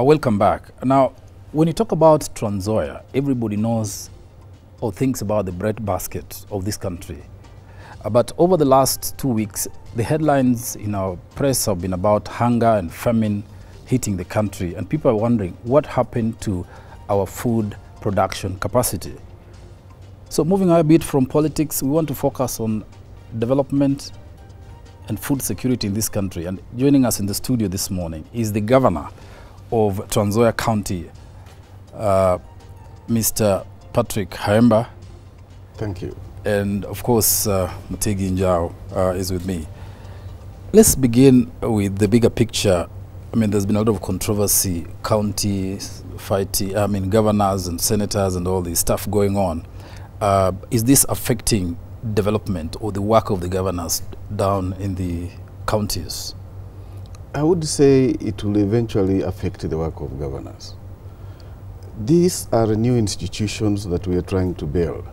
Welcome back. Now, when you talk about Nzoia, everybody knows or thinks about the breadbasket of this country. But over the last 2 weeks, the headlines in our press have been about hunger and famine hitting the country. And people are wondering what happened to our food production capacity. So moving a bit from politics, we want to focus on development and food security in this country. And joining us in the studio this morning is the governor of Nzoia County, Mr. Patrick Haemba. Thank you. And of course, Mutegi Njau is with me. Let's begin with the bigger picture. I mean, there's been a lot of controversy, counties fighting, I mean, governors and senators and all this stuff going on. Is this affecting development or the work of the governors down in the counties? I would say it will eventually affect the work of governors. These are new institutions that we are trying to build.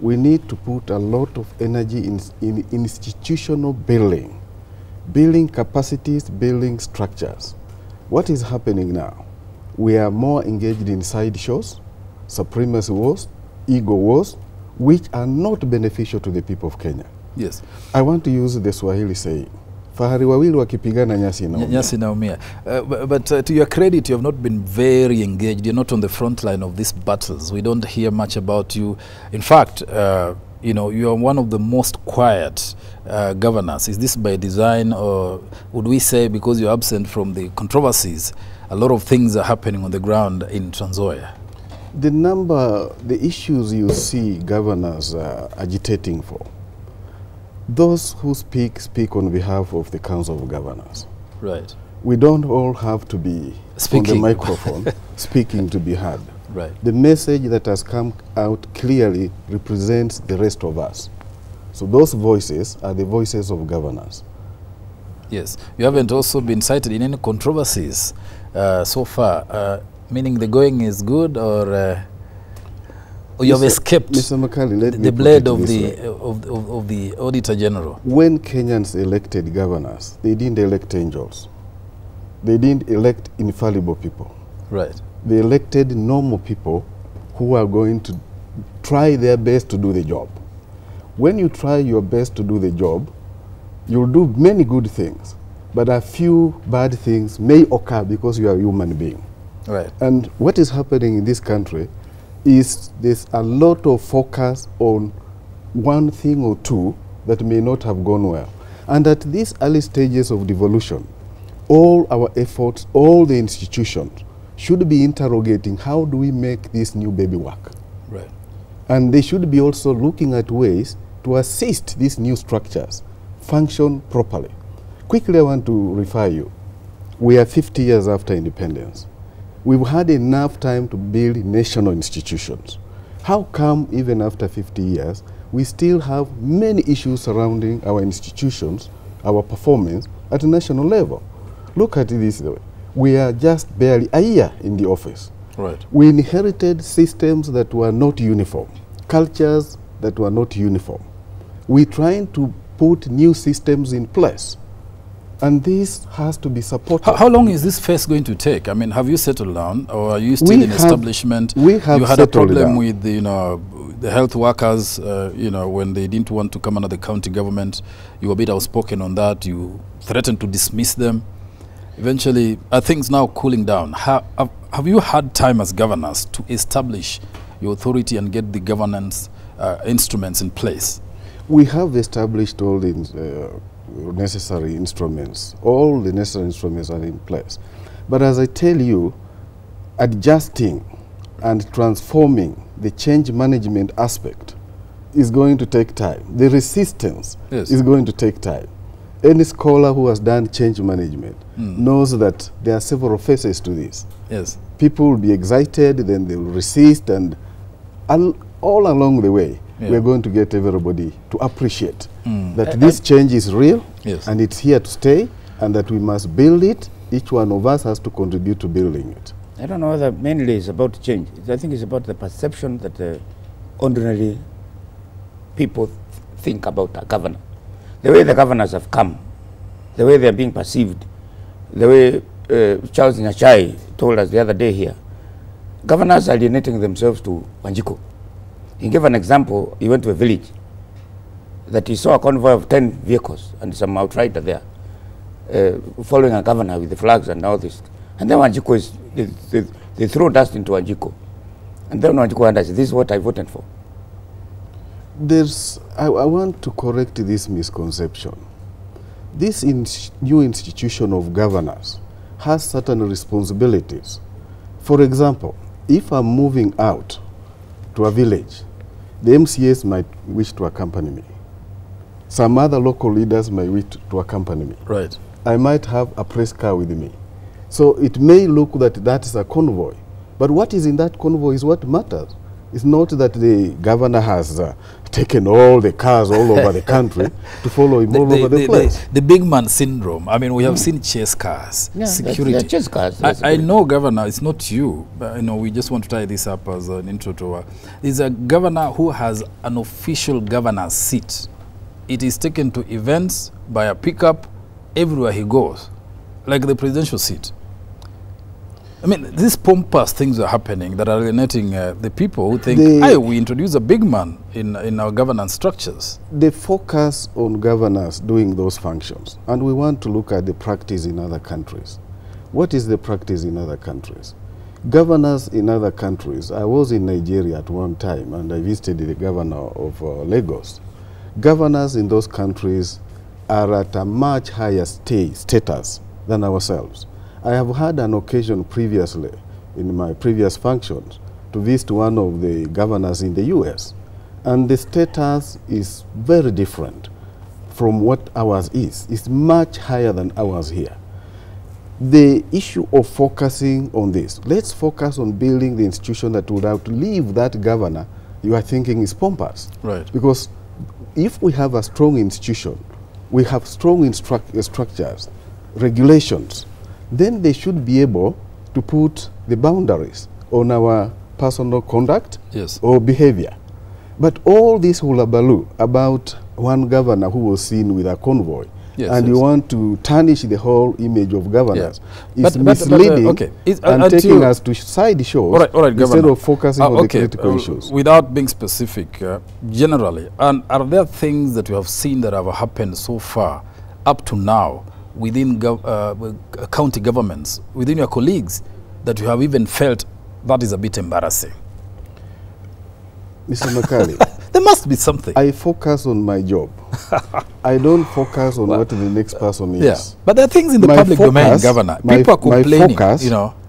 We need to put a lot of energy in institutional building, building capacities, building structures. What is happening now? We are more engaged in side shows, supremacy wars, ego wars, which are not beneficial to the people of Kenya. Yes. I want to use the Swahili saying, fahari wawili wakipigana nyasi inaumia. Nyasi inaumia. But to your credit, you have not been very engaged. You're not on the front line of these battles. We don't hear much about you. In fact, you know, you are one of the most quiet governors. Is this by design, or would we say because you're absent from the controversies, a lot of things are happening on the ground in Nzoia? The issues you see governors agitating for, those who speak on behalf of the Council of Governors. Right. We don't all have to be speaking on the microphone, speaking to be heard. Right. The message that has come out clearly represents the rest of us. So those voices are the voices of governors. Yes. You haven't also been cited in any controversies so far, meaning the going is good, or you have escaped the blade of the Auditor General? When Kenyans elected governors, they didn't elect angels. They didn't elect infallible people. Right. They elected normal people who are going to try their best to do the job. When you try your best to do the job, you'll do many good things, but a few bad things may occur because you are a human being. Right. And what is happening in this country is there's a lot of focus on one thing or two that may not have gone well. And at these early stages of devolution, all our efforts, all the institutions should be interrogating how do we make this new baby work. Right. And they should be also looking at ways to assist these new structures function properly. Quickly, I want to refer you. We are 50 years after independence. We've had enough time to build national institutions. How come even after 50 years, we still have many issues surrounding our institutions, our performance at a national level? Look at it this way. We are just barely a year in the office. Right. We inherited systems that were not uniform, cultures that were not uniform. We're trying to put new systems in place. And this has to be supported. How long is this phase going to take? I mean, have you settled down, or are you still in establishment? We have you had a problem down. with the health workers, when they didn't want to come under the county government. You were a bit outspoken on that. You threatened to dismiss them. Eventually, are things now cooling down? Have you had time as governors to establish your authority and get the governance instruments in place? We have established all the necessary instruments. All the necessary instruments are in place. But as I tell you, adjusting and transforming the change management aspect is going to take time. The resistance is going to take time. Any scholar who has done change management knows that there are several phases to this. Yes. People will be excited, then they will resist, and all along the way, we're going to get everybody to appreciate that this change is real, and it's here to stay, and that we must build it. Each one of us has to contribute to building it. I don't know whether mainly it's about change. I think it's about the perception that ordinary people think about a governor. The way the governors have come, the way they're being perceived, the way Charles Nyachai told us the other day here, governors are alienating themselves to Wanjiko. He gave an example. He went to a village that he saw a convoy of 10 vehicles and some outrider there following a governor with the flags and all this. And then Wanjiko is, they throw dust into Wanjiko. And then Wanjiko wonders, this is what I voted for. I want to correct this misconception. This new institution of governors has certain responsibilities. For example, if I'm moving out to a village, the MCAs might wish to accompany me. Some other local leaders might wish to accompany me. Right. I might have a press car with me. So it may look that that is a convoy. But what is in that convoy is what matters. It's not that the governor has taken all the cars all over the country to follow him all over the place. The big man syndrome. I mean, we have seen chase cars, security. Chase cars. I know, Governor, it's not you, but we just want to tie this up as an intro to there's a governor who has an official governor's seat. It is taken to events by a pickup everywhere he goes, like the presidential seat. I mean, these pompous things are happening that are alienating the people who think, hey, we introduce a big man in our governance structures. They focus on governors doing those functions, and we want to look at the practice in other countries. What is the practice in other countries? Governors in other countries, I was in Nigeria at one time, and I visited the governor of Lagos. Governors in those countries are at a much higher status than ourselves. I have had an occasion previously, in my previous functions, to visit one of the governors in the US. And the status is very different from what ours is. It's much higher than ours here. The issue of focusing on this, let's focus on building the institution that would outlive that governor you are thinking is pompous. Right. Because if we have a strong institution, we have strong structures, regulations, then they should be able to put the boundaries on our personal conduct or behavior. But all this hullabaloo about one governor who was seen with a convoy, and you want to tarnish the whole image of governors, is misleading and taking us to side shows instead of focusing on the critical issues. Without being specific, generally, and are there things that you have seen that have happened so far, up to now, within county governments, within your colleagues, that you have even felt that is a bit embarrassing? Mr. Makali, there must be something. I focus on my job. I don't focus on what the next person is. Yeah. But there are things in the public domain, Governor. People are complaining. My focus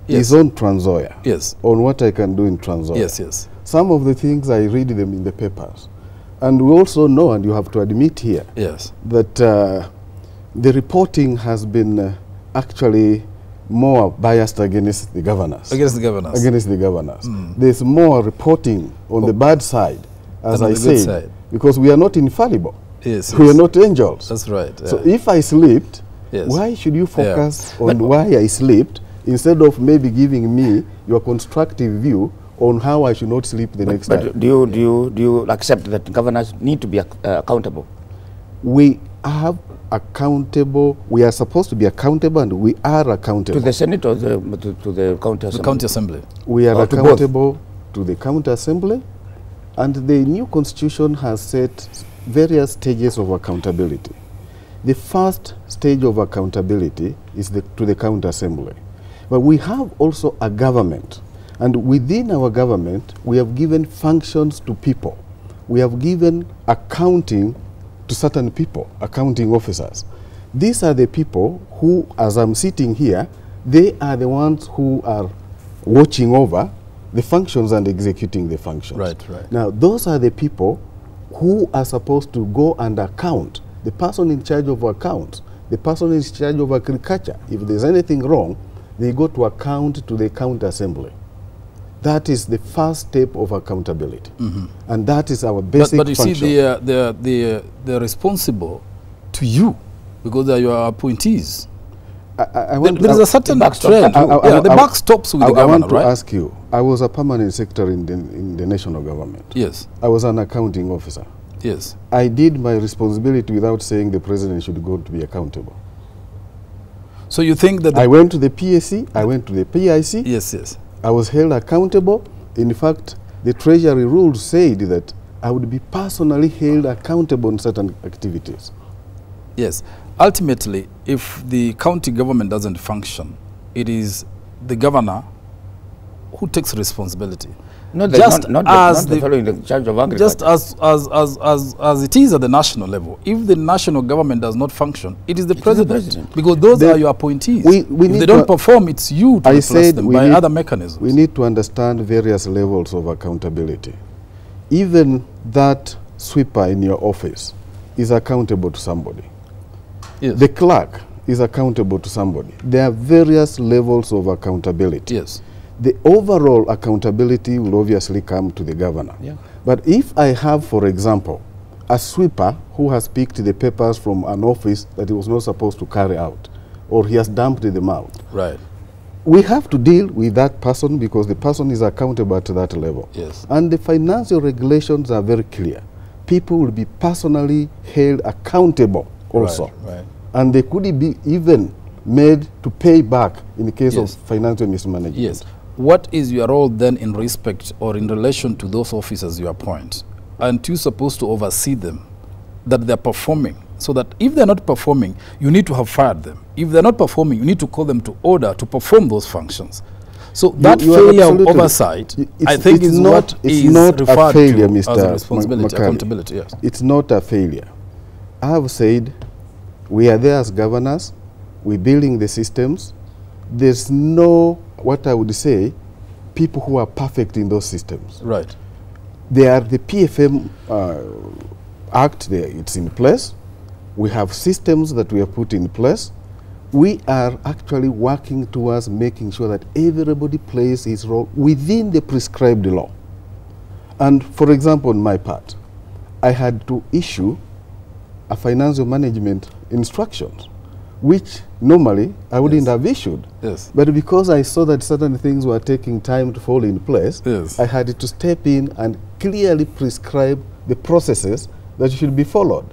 is on Nzoia. Yes. On what I can do in Nzoia. Yes, yes. Some of the things I read them in the papers. And we also know, and you have to admit here, that the reporting has been actually more biased against the governors. Against the governors. Against the governors. There's more reporting on the bad side, as I said, because we are not infallible. Yes, we are not angels. That's right. So if I slept, why should you focus on why I slept instead of maybe giving me your constructive view on how I should not sleep the next time? But do you accept that governors need to be accountable? We have accountable. We are supposed to be accountable, and we are accountable. To the Senate or to the County Assembly? The County Assembly. We are accountable to the County Assembly, and the new constitution has set various stages of accountability. The first stage of accountability is to the County Assembly. But we have also a government, and within our government, we have given functions to people. We have given accounting to certain people, accounting officers. These are the people who, as I'm sitting here, they are the ones who are watching over the functions and executing the functions. Right, right. Now, those are the people who are supposed to go and account. The person in charge of accounts, the person in charge of agriculture, if there's anything wrong, they go to account to the County Assembly. That is the first step of accountability, and that is our basic function. But you see, they're responsible to you because they are your appointees. There is a certain trend. The buck stops with the governor, right? I want to ask you. I was a permanent secretary in the national government. Yes. I was an accounting officer. Yes. I did my responsibility without saying the president should go to be accountable. So you think that I went to the PSC, I went to the PIC. Yes, yes. I was held accountable. In fact, the Treasury rules said that I would be personally held accountable on certain activities. Yes. Ultimately, if the county government doesn't function, it is the governor who takes responsibility. Not Just the following the charge of agriculture. Just as it is at the national level. If the national government does not function, it is the president. Because those are your appointees. If they don't perform, it's you to replace them by other mechanisms. We need to understand various levels of accountability. Even that sweeper in your office is accountable to somebody. Yes. The clerk is accountable to somebody. There are various levels of accountability. Yes. The overall accountability will obviously come to the governor. Yeah. But if I have, for example, a sweeper who has picked the papers from an office that he was not supposed to carry out, or he has dumped them out, Right. we have to deal with that person because the person is accountable at that level. Yes. And the financial regulations are very clear. People will be personally held accountable also. Right. And they could be even made to pay back in the case Yes. of financial mismanagement. Yes. What is your role then in respect or in relation to those officers you appoint? Aren't you supposed to oversee them, that they're performing? So that if they're not performing, you need to have fired them. If they're not performing, you need to call them to order to perform those functions. So that failure of oversight, I think, is what is not referred a failure, to Mr. as a responsibility, Makari. accountability. Yes. It's not a failure. I have said we are there as governors, we're building the systems. There's no, what I would say, people who are perfect in those systems. Right. They are the PFM Act, it's in place. We have systems that we have put in place. We are actually working towards making sure that everybody plays his role within the prescribed law. And for example, on my part, I had to issue a financial management instructions, which normally I wouldn't have issued. Yes. But because I saw that certain things were taking time to fall in place, Yes. I had to step in and clearly prescribe the processes that should be followed.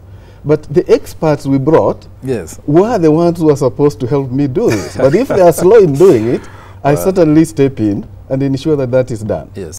But the experts we brought Yes. were the ones who are supposed to help me do this. But if they are slow in doing it, I certainly step in and ensure that that is done. Yes.